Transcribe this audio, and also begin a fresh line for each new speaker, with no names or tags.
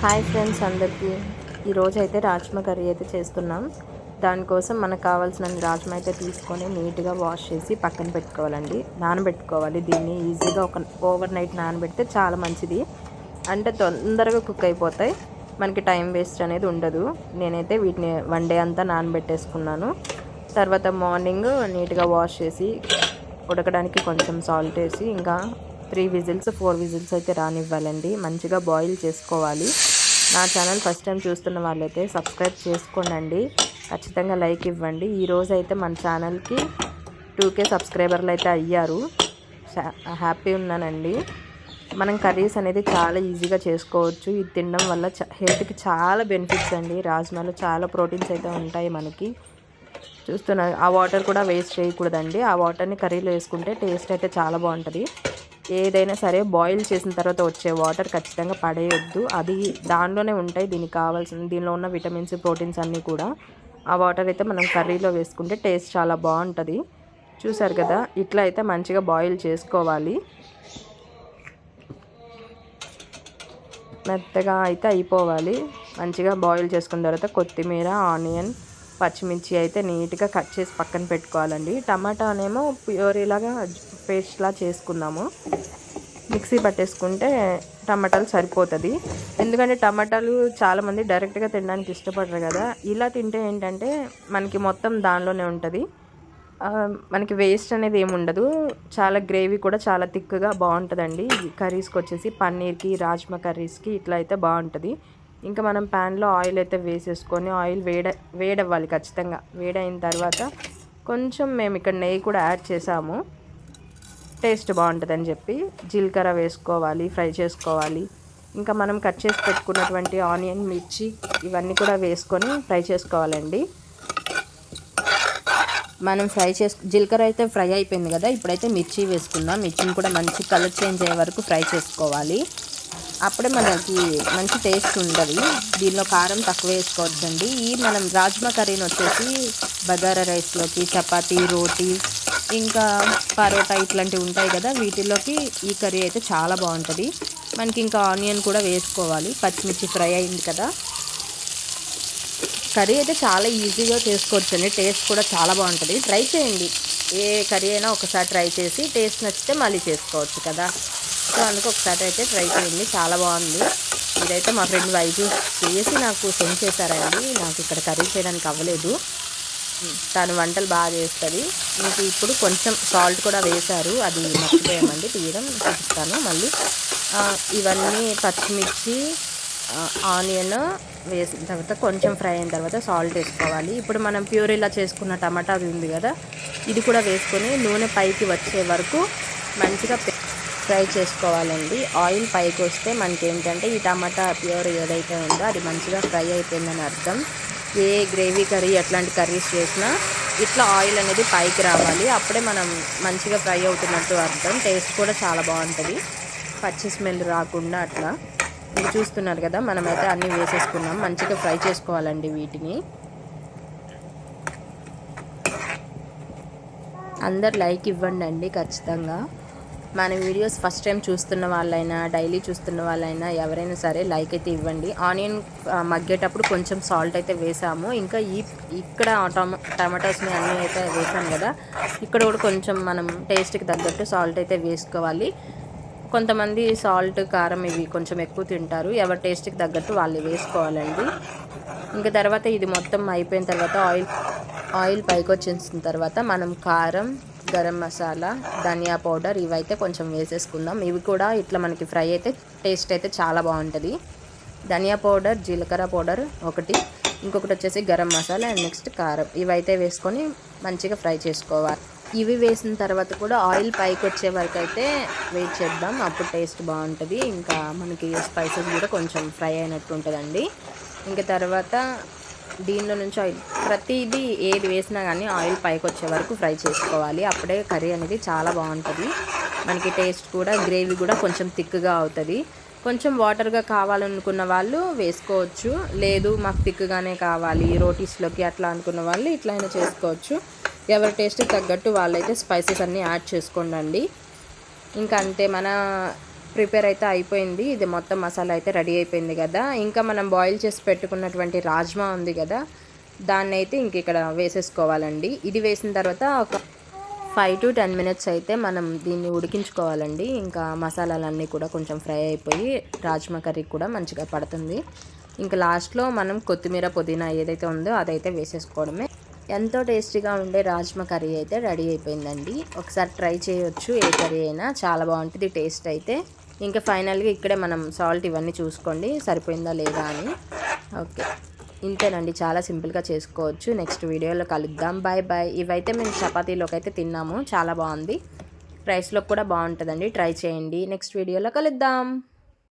Hi friends అందరికీ ఈరోజు అయితే రాజ్మా కర్రీ అయితే చేస్తున్నాం. దానికోసం మనకు కావాల్సిన రాజ్మా అయితే తీసుకొని నీట్గా వాష్ చేసి పక్కన పెట్టుకోవాలండి. నానబెట్టుకోవాలి. దీన్ని ఈజీగా ఒక ఓవర్ నైట్ నానబెడితే చాలా మంచిది. అంటే తొందరగా కుక్ అయిపోతాయి, మనకి టైం వేస్ట్ అనేది ఉండదు. నేనైతే వీటిని వన్ డే అంతా నానబెట్టేసుకున్నాను. తర్వాత మార్నింగ్ నీట్గా వాష్ చేసి ఉడకడానికి కొంచెం సాల్ట్ వేసి ఇంకా 3 విజిల్స్ 4 విజిల్స్ అయితే రానివ్వాలండి. మంచిగా బాయిల్ చేసుకోవాలి. నా ఛానల్ ఫస్ట్ టైం చూస్తున్న వాళ్ళైతే సబ్స్క్రైబ్ చేసుకోండి, ఖచ్చితంగా లైక్ ఇవ్వండి. ఈరోజు అయితే మన ఛానల్కి 2K సబ్స్క్రైబర్లు అయితే అయ్యారు. హ్యాపీ ఉన్నానండి. మనం కర్రీస్ అనేది చాలా ఈజీగా చేసుకోవచ్చు. ఇది తినడం వల్ల హెల్త్కి చాలా బెనిఫిట్స్ అండి. రాజ్మాలో చాలా ప్రోటీన్స్ అయితే ఉంటాయి మనకి. చూస్తున్నారు, ఆ వాటర్ కూడా వేస్ట్ చేయకూడదండి. ఆ వాటర్ని కర్రీలో వేసుకుంటే టేస్ట్ అయితే చాలా బాగుంటుంది. ఏదైనా సరే బాయిల్ చేసిన తర్వాత వచ్చే వాటర్ ఖచ్చితంగా పడేయొద్దు. అది దానిలోనే ఉంటాయి దీనికి కావాల్సిన, దీనిలో ఉన్న విటమిన్స్ ప్రోటీన్స్ అన్నీ కూడా. ఆ వాటర్ అయితే మనం కర్రీలో వేసుకుంటే టేస్ట్ చాలా బాగుంటుంది. చూసారు కదా, ఇట్లా అయితే మంచిగా బాయిల్ చేసుకోవాలి. మెత్తగా అయితే అయిపోవాలి. మంచిగా బాయిల్ చేసుకున్న తర్వాత కొత్తిమీర, ఆనియన్, పచ్చిమిర్చి అయితే నీట్గా కట్ చేసి పక్కన పెట్టుకోవాలండి. టమాటానేమో ప్యూరీలాగా పేస్ట్లా చేసుకున్నాము. మిక్సీ పట్టేసుకుంటే టమాటాలు సరిపోతుంది. ఎందుకంటే టమాటాలు చాలామంది డైరెక్ట్గా తినడానికి ఇష్టపడరు కదా. ఇలా తింటే ఏంటంటే మనకి మొత్తం దానిలోనే ఉంటుంది, మనకి వేస్ట్ అనేది ఏమి ఉండదు. చాలా గ్రేవీ కూడా చాలా థిక్గా బాగుంటుందండి. కర్రీస్కి వచ్చేసి పన్నీర్కి, రాజ్మా కర్రీస్కి ఇట్లా అయితే బాగుంటుంది. ఇంకా మనం ప్యాన్లో ఆయిల్ అయితే వేసేసుకొని ఆయిల్ వేడవ్వాలి ఖచ్చితంగా. వేడైన తర్వాత కొంచెం మేము ఇక్కడ నెయ్యి కూడా యాడ్ చేసాము, టేస్ట్ బాగుంటుందని చెప్పి. జీలకర్ర వేసుకోవాలి, ఫ్రై చేసుకోవాలి. ఇంకా మనం కట్ చేసి పెట్టుకున్నటువంటి ఆనియన్, మిర్చి ఇవన్నీ కూడా వేసుకొని ఫ్రై చేసుకోవాలండి. మనం జీలకర్ర అయితే ఫ్రై అయిపోయింది కదా. ఇప్పుడైతే మిర్చి వేసుకుందాం. మిర్చిని కూడా మంచి కలర్ చేంజ్ అయ్యే వరకు ఫ్రై చేసుకోవాలి. అప్పుడే మనకి మంచి టేస్ట్ ఉంటుంది. దీనిలో కారం తక్కువ వేసుకోవచ్చండి. ఈ మనం రాజ్మా కర్రీని వచ్చేసి బగారా రైస్లోకి, చపాతీ, రోటీ, ఇంకా పరోటా ఇట్లాంటివి ఉంటాయి కదా, వీటిలోకి ఈ కర్రీ అయితే చాలా బాగుంటుంది. మనకి ఇంకా ఆనియన్ కూడా వేసుకోవాలి. పచ్చిమిర్చి ఫ్రై అయింది కదా. కర్రీ అయితే చాలా ఈజీగా చేసుకోవచ్చండి. టేస్ట్ కూడా చాలా బాగుంటుంది. ట్రై చేయండి. ఏ కర్రీ అయినా ఒకసారి ట్రై చేసి టేస్ట్ నచ్చితే మళ్ళీ చేసుకోవచ్చు కదా. సో అందుకు ఒకసారి అయితే ట్రై చేయండి, చాలా బాగుంది. ఇదైతే మా ఫ్రెండ్ వైజు చేసి నాకు సెండ్ చేశారండి. నాకు ఇక్కడ కర్రీ చేయడానికి అవ్వలేదు. తను వంటలు బాగా చేస్తుంది. మీకు ఇప్పుడు కొంచెం సాల్ట్ కూడా వేశారు, అది మర్చిపోయామండి తీయడం, చూపిస్తాను మళ్ళీ. ఇవన్నీ పచ్చిమిర్చి, ఆనియన్ వేసిన తర్వాత కొంచెం ఫ్రై అయిన తర్వాత సాల్ట్ వేసుకోవాలి. ఇప్పుడు మనం ప్యూరీలా చేసుకున్న టమాటా ఉంది కదా, ఇది కూడా వేసుకొని నూనె పైకి వచ్చే వరకు మంచిగా ఫ్రై చేసుకోవాలండి. ఆయిల్ పైకి వస్తే మనకి ఏంటంటే ఈ టమాటా ప్యూర్ ఏదైతే ఉందో అది మంచిగా ఫ్రై అయిపోయిందని అర్థం. ఏ గ్రేవీ కర్రీ అట్లాంటి కర్రీస్ చేసినా ఇట్లా ఆయిల్ అనేది పైకి రావాలి, అప్పుడే మనం మంచిగా ఫ్రై అవుతున్నట్టు అర్థం. టేస్ట్ కూడా చాలా బాగుంటుంది, పచ్చి స్మెల్ రాకుండా అట్లా. మీరు చూస్తున్నారు కదా, మనమైతే అన్నీ వేసేసుకున్నాం. మంచిగా ఫ్రై చేసుకోవాలండి వీటిని. అందరు లైక్ ఇవ్వండి ఖచ్చితంగా. మన వీడియోస్ ఫస్ట్ టైం చూస్తున్న వాళ్ళైనా, డైలీ చూస్తున్న వాళ్ళైనా ఎవరైనా సరే లైక్ అయితే ఇవ్వండి. ఆనియన్ మగ్గేటప్పుడు కొంచెం సాల్ట్ అయితే వేసాము. ఇంకా ఇక్కడ టమాటోస్ని అన్నీ అయితే వేసాం కదా, ఇక్కడ కూడా కొంచెం మనం టేస్ట్కి తగ్గట్టు సాల్ట్ అయితే వేసుకోవాలి. కొంతమంది సాల్ట్, కారం ఇవి కొంచెం ఎక్కువ తింటారు, ఎవరి టేస్ట్కి తగ్గట్టు వాళ్ళు వేసుకోవాలండి. ఇంకా తర్వాత ఇది మొత్తం అయిపోయిన తర్వాత ఆయిల్ పైకి వచ్చేసిన తర్వాత మనం కారం, గరం మసాలా, ధనియా పౌడర్ ఇవైతే కొంచెం వేసేసుకుందాం. ఇవి కూడా ఇట్లా మనకి ఫ్రై అయితే టేస్ట్ అయితే చాలా బాగుంటుంది. ధనియా పౌడర్, జీలకర్ర పౌడర్ ఒకటి, ఇంకొకటి వచ్చేసి గరం మసాలా, అండ్ నెక్స్ట్ కారం. ఇవైతే వేసుకొని మంచిగా ఫ్రై చేసుకోవాలి. ఇవి వేసిన తర్వాత కూడా ఆయిల్ పైకి వచ్చే వరకు అయితే వెయిట్ చేద్దాం, అప్పుడు టేస్ట్ బాగుంటుంది. ఇంకా మనకి స్పైసెస్ కూడా కొంచెం ఫ్రై అయినట్టు ఉంటుందండి. ఇంకా తర్వాత దీనిలో నుంచి ఆయిల్, ప్రతిదీ ఏది వేసినా కానీ ఆయిల్ పైకి వచ్చే వరకు ఫ్రై చేసుకోవాలి, అప్పుడే కర్రీ అనేది చాలా బాగుంటుంది. మనకి టేస్ట్ కూడా, గ్రేవీ కూడా కొంచెం థిక్గా అవుతుంది. కొంచెం వాటర్గా కావాలనుకున్న వాళ్ళు వేసుకోవచ్చు, లేదు మాకు థిక్గానే కావాలి రోటీస్లోకి అట్లా అనుకున్న వాళ్ళు ఇట్లయినా చేసుకోవచ్చు. ఎవరి టేస్ట్కి తగ్గట్టు వాళ్ళైతే స్పైసెస్ అన్నీ యాడ్ చేసుకోండి. ఇంకా అంతే, మన ప్రిపేర్ అయితే అయిపోయింది. ఇది మొత్తం మసాలా అయితే రెడీ అయిపోయింది కదా. ఇంకా మనం బాయిల్ చేసి పెట్టుకున్నటువంటి రాజ్మా ఉంది కదా, దాన్ని అయితే ఇంక ఇక్కడ వేసేసుకోవాలండి. ఇది వేసిన తర్వాత ఒక 5 to 10 మినిట్స్ అయితే మనం దీన్ని ఉడికించుకోవాలండి. ఇంకా మసాలాలన్నీ కూడా కొంచెం ఫ్రై అయిపోయి రాజ్మా కర్రీ కూడా మంచిగా పడుతుంది. ఇంకా లాస్ట్లో మనం కొత్తిమీర పుదీనా ఏదైతే ఉందో అదైతే వేసేసుకోవడమే. ఎంతో టేస్టీగా ఉండే రాజ్మా కర్రీ అయితే రెడీ అయిపోయిందండి. ఒకసారి ట్రై చేయొచ్చు, ఏ కర్రీ అయినా చాలా బాగుంటుంది టేస్ట్ అయితే. ఇంకా ఫైనల్గా ఇక్కడే మనం సాల్ట్ ఇవన్నీ చూసుకోండి సరిపోయిందా లేదా అని. ఓకే, ఇంతేనండి, చాలా సింపుల్గా చేసుకోవచ్చు. నెక్స్ట్ వీడియోలో కలుద్దాం. Bye bye. ఇవైతే మేము చపాతీలోకి అయితే తిన్నాము, చాలా బాగుంది. రైస్లో కూడా బాగుంటుందండి, ట్రై చేయండి. నెక్స్ట్ వీడియోలో కలుద్దాం.